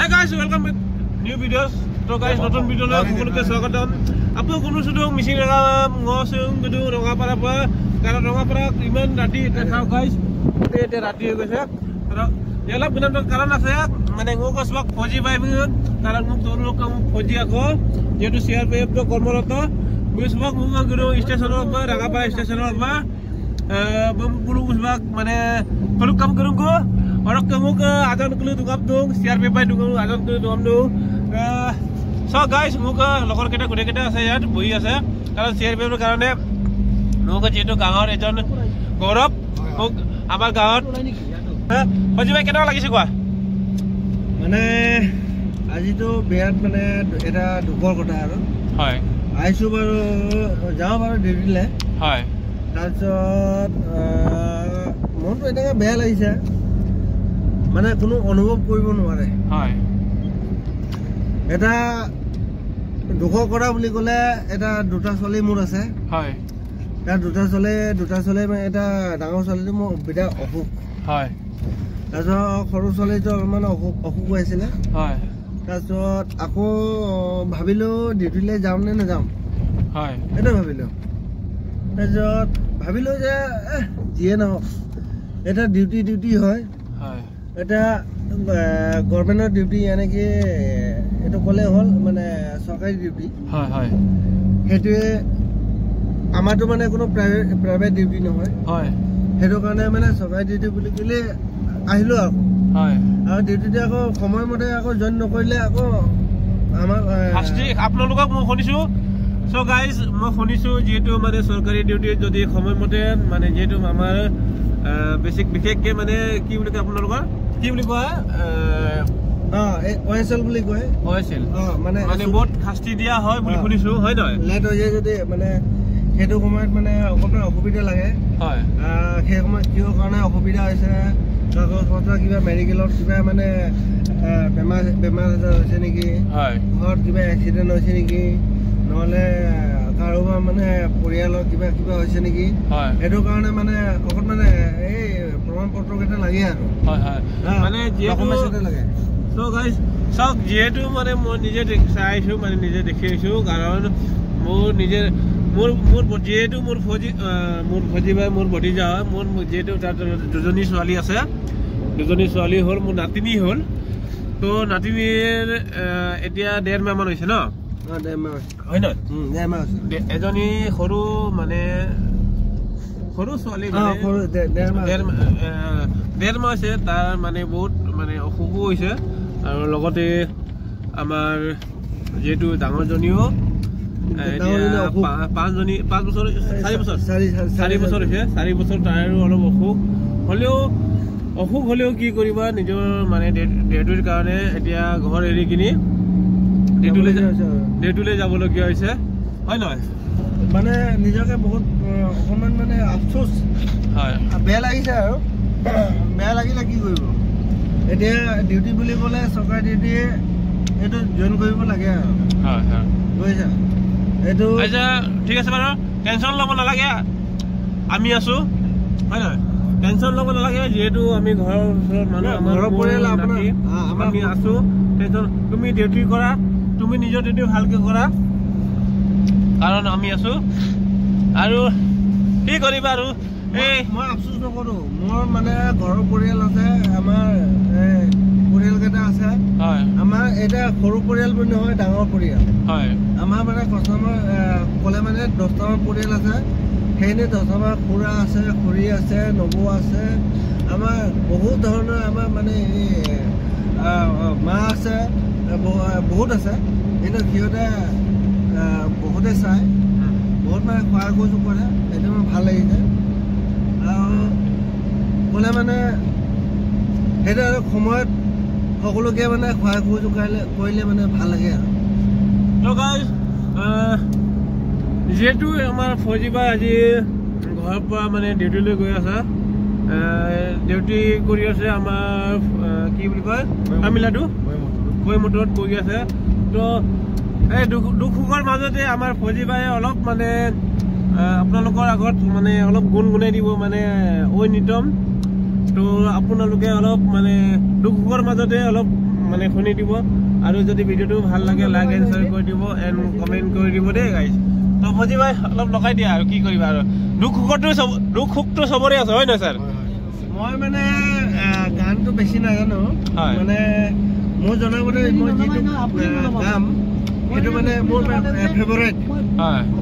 Hey guys, welcome with new videos. So guys, notun video lo সকলকে স্বাগতম. আপনি কোন সুদং মিছিং লাগা ngosung গদু ৰঙাপাৰা পৰা কাৰণ ৰঙাপাৰা ইমান ৰাতি দেখাও guys. এতে ৰাতি হৈ গৈছে. আৰু ইয়ালা বিনান্ত কাৰণ আছে মানে ngokosবাক ফজি পাই বিন কাৰণ মোক তোৰলোক ফজি আকৌ যেটো সিআৰপিএফ তো কৰ্মৰত বুঝবাক মোক গদু স্টেশনৰ পৰা ৰঙাপাৰা স্টেশনৰ পৰা বমপুৰ বুঝবাক মানে কলু কাম করুগো orang kemuk adan kelu dugap dong CRP pai dong adan kelu dugam dong so guys muka lokor kita gede kita saya boi ase karon CRP er karone muka jeto gaor ejon Gaurav muk amar gaot hoji bhai kena lagise koa মানে আজি তো বিয়াত মানে এটা দুখৰ কথা আৰু হয় আইছো বাৰু যাও বাৰু ডিউটিলে হয় তাৰছত মনটো এটা বেয়া লাগিছে মানে কোনো অনুভৱ কৰিব নোৱাৰে হয় এটা দুখ কৰা বুলি ক'লে এটা দুটা চলি মোৰ আছে হয় তাৰ দুটা চলে মানে এটা ডাঙৰ চলিটো মোৰ বিটা অসুখ হয় তাৰছত সৰু চলিটো মানে অসুখ হৈছিলে হয় তাৰছত আকৌ ভাবিলো ডিউটিলৈ যাম নে নাযাম হয় এটা ভাবিলো তাৰছত ভাবিলো যে যিয়ে নহওক এটা ডিউটি হয় হয় এটা গভৰ্ণমেণ্টৰ ডিউটি মানে কি এটো কলে হল মানে সৰকাৰি ডিউটি হয় হয় হেতুৱে আমাৰটো মানে কোনো প্ৰাইভেট ডিউটি নহয় হয় হেতু কাৰণে মানে সৰকাৰি ডিউটি বুলি কলে আহিলো আকৌ হয় আৰু ডিউটিতে আকৌ সময়মতে আকৌ জয়েন নকৰিলে আকৌ আমাৰ ফাস্টি আপোনালোকক মই শুনিছো সো গাইস মই শুনিছো যেটো মানে সরকারি ডিউটি যদি সময়মতে মানে যেটো আমাৰ বেসিক বিশেষকে মানে কি বুলি কয় আপোনালোকৰ কি বুলি কয় ওএসএল বুলি কয় ওএসএল মানে বহুত শাস্তি দিয়া হয় বুলি শুনিছো হয় নহয় লেট হৈ যায় যদি মানে হেতু সময়ত মানে অকমান অসুবিধা লাগে হয় সেই সময়ত কিহৰ কাৰণে অসুবিধা হৈছে কাগজ পত্ৰ কিবা মেডিকেলত কিবা মানে বেমাৰ হৈছে নেকি হয় ঘৰত কিবা এক্সিডেণ্ট হৈছে নেকি নহলে কাৰোবাৰ মানে পৰিয়ালৰ কিবা হৈছে নেকি হেতু কাৰণে মানে অকমান মানে এই প্ৰমাণ পত্ৰ কেইটা লাগে আৰু হয় হয় মানে ডকুমেণ্টছ লাগে সো গাইস সব যেহেতু মানে মই নিজে চাইছো মানে নিজে দেখিছো কাৰণ মোৰ নিজে মোৰ যেহেতু মোৰ ফজি বা মোৰ বডি যা মোৰ যেহেতু তাত দুজনী ছোৱালী আছে দুজনী ছোৱালী হল মোৰ নাতিনী হল তো নাতিনীৰ এতিয়া 1.5 মাহ মান হৈছে ন হয় ন এজনী সৰু মানে সৰু ছোৱালী মানে 1.5 মাহ আছে তাৰ মানে বহুত মানে অসুখ হৈছে আৰু লগতে আমাৰ যেটো ডাঙৰজনীও 4 বছৰ হৈছে 4 বছৰ তাৰ অলপ অসুখ হলেও কি কৰিবা নিজৰ মানে ডেটুৰ কাৰণে এতিয়া ঘৰ এৰি কিনি ডেটুলৈ যাবলগীয়া হৈছে হয় নহয় মানে নিজকে বহুত অকমান মানে আফসোস হয় বেয়া লাগিছে আৰু বেয়া লাগিলে কি কৰিব এতিয়া ডিউটি বুলি ক'লে সৰকাৰি ডিউটি এটো জয়েন কৰিব লাগে আৰু হয় হয় বুজিছা এটো আচ্ছা ঠিক আছে বাৰু টেনশন লব নালাগে আমি আছো হয় নহয় টেনশন লব নালাগে যেহেতু আমি ঘৰৰ মানুহ আমাৰ পৰিয়াল আমি আছো টেনশন তুমি ডিউটি কৰা তুমি নিজৰ ডিউটি ভালকে কৰা কাৰণ আমি আছো আৰু কি কৰিবা আৰু এই মই আফসোস নকৰো মোৰ মানে ঘৰৰ পৰিয়াল আছে আমাৰ পৰিয়াল কেইটা আছে হয় আমাৰ এটা সৰু পৰিয়াল বুলি নহয় ডাঙৰ পৰিয়াল হয় আমাৰ মানে কাষ্টমাৰ ক'লে মানে 10টা পৰিয়াল আছে সেইনে 10টা খুৰা আছে খুৰী আছে নবৌ আছে আমাৰ বহুত ধৰণৰ আমাৰ মানে মা আছে বহুত আছে কিন্তু সিহঁতে বহুতে চাই বহুত মানে সহায় কৰিছো কৰে সেইটো ভাল লাগিছে আৰু ক'লে মানে সেইটো আৰু সময়ত সকলোকে মানে সহায় কৰিলে মানে ভাল লাগে আৰু তো গাইস যেহেতু আমাৰ ফজিবা আজি ঘৰৰ পৰা মানে ডিউটিলৈ গৈ আছে ডিউটি কৰি আছে আমাৰ কি বুলি কয় তামিলনাডু কৈমুটৰত গৈ আছে তো এই দুখৰ মাজতে আমাৰ ফজিবাই অলপ মানে আপোনালোকৰ আগত মানে অলপ গুণগুণাই দিব মানে ঐ নিতম তো আপোনালোকে অলপ মানে দুখৰ মাজতে অলপ মানে শুনি দিব আৰু যদি ভিডিওটো ভাল লাগে লাইক এণ্ড শ্বেয়াৰ কৰি দিব এণ্ড কমেণ্ট কৰি দিব দেই গাইজ তো ফজি ভাই অলপ লগাই দিয়া আৰু কি কৰিবা আৰু দুখ সুখটো চবৰে আছে হয় নহয় ছাৰ মই মানে গানটো বেছি নাজানো মানে মোৰ জনামতে মই যিটো গাম এইটো মানে মোৰ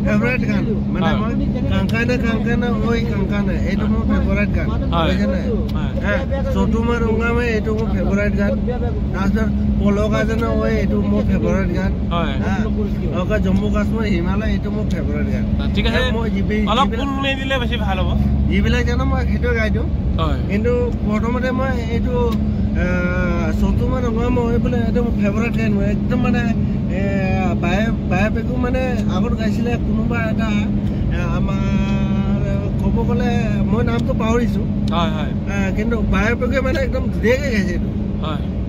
ফেভৰেট গান মানে মই কাংকানা ওই কাংকানা এইটো মোৰ ফেভৰেট গান বুজিছেনে চতুমা ৰঙামে এইটো মোৰ ফেভৰেট গান তাৰপিছত পলকাজনা ওই এইটো মোৰ ফেভৰেট গান আৰু জম্মু কাশ্মীৰ হিমালয় এইটো মোৰ ফেভৰেট গান ঠিক আছে মই অলপ গুণগুণাই দিলে বেছি ভাল হ'ব যিবিলাক জানো মই সেইটো গাই দিওঁ কিন্তু প্ৰথমতে মই এইটো চতুমা ৰঙামে ওই বোলে এইটো মোৰ ফেভৰেট গান একদম মানে বায়েপেকো মানে আগত গাইছিলে কোনোবা এটা আমাৰ ক'ব গ'লে মই নামটো পাহৰিছোঁ কিন্তু বায়েপেকে মানে একদম ধুনীয়াকৈ গাইছে এইটো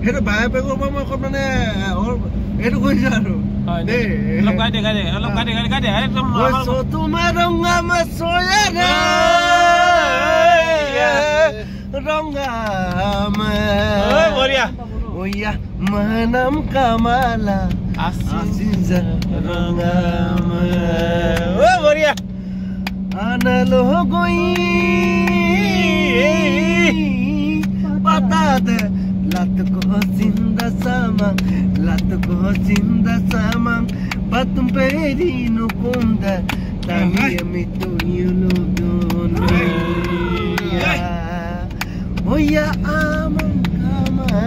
সেইটো বায়েপেকৰ পৰা মই মানে এইটো কৈছোঁ আৰু তোমাৰ ৰঙা ৰঙা manam kamala asinza rangama oh boria analo goi patada lat ko sinda sama batum peri no kunda tami amitu yulu don oh ya amam kamala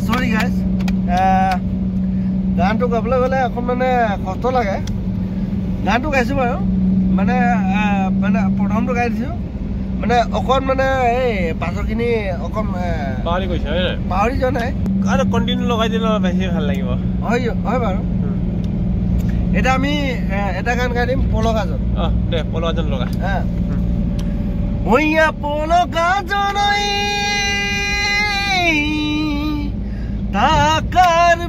sorry guys গানটো গাবলৈ গ'লে এখন মানে কষ্ট লাগে গানটো গাইছোঁ বাৰু মানে মানে প্ৰথমটো গাই দিছোঁ মানে অকণ মানে এই পাছৰখিনি অকণ পাহৰি যোৱা নাই আৰু কণ্টিনিউ লগাই দিলে বেছি ভাল লাগিব হয় বাৰু এতিয়া আমি এটা গান গাই দিম পলকাজন দে পলকাজন লগা ওইয়া পলকাজন তাকার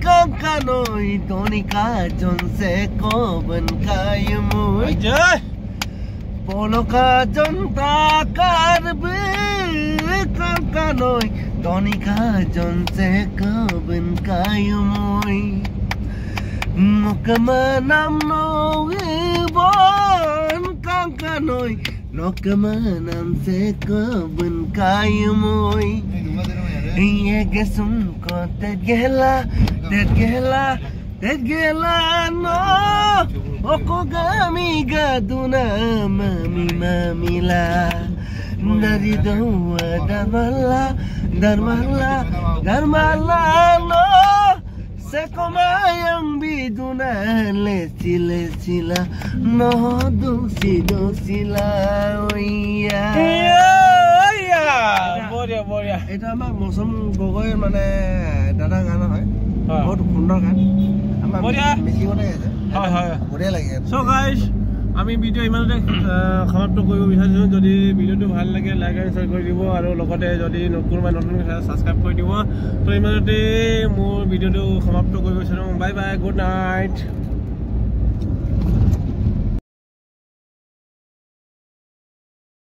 কাকানই তনিকা জনসে কবন কায়মই পলকাজন তাকার কাকানই তনিকা জনসে কবন কায়মই মুকমানাম নবন কাকানই নকমানাম সে কবন কায়মই Iya gesum ko tet gela no oko gami gaduna mami la dari dawa darmala no sekomayang biduna lesila no dosila oya বঢ়িয়া এটা আমাৰ মৌচুম গগৈৰ মানে দাদা গান হয় বহুত সুন্দৰ গান আমাৰ মিচিঙতে গাইছে বঢ়িয়া লাগে চ' গাইজ আমি ভিডিঅ' ইমানতে সমাপ্ত কৰিব বিচাৰিছোঁ যদি ভিডিঅ'টো ভাল লাগে লাইক আৰু শ্বেয়াৰ কৰি দিব আৰু লগতে যদি কোনোবাই নতুন ছাবস্ক্ৰাইব কৰি দিব ত' ইমানতে মোৰ ভিডিঅ'টো সমাপ্ত কৰিব বিচাৰোঁ বাই বাই গুড নাইট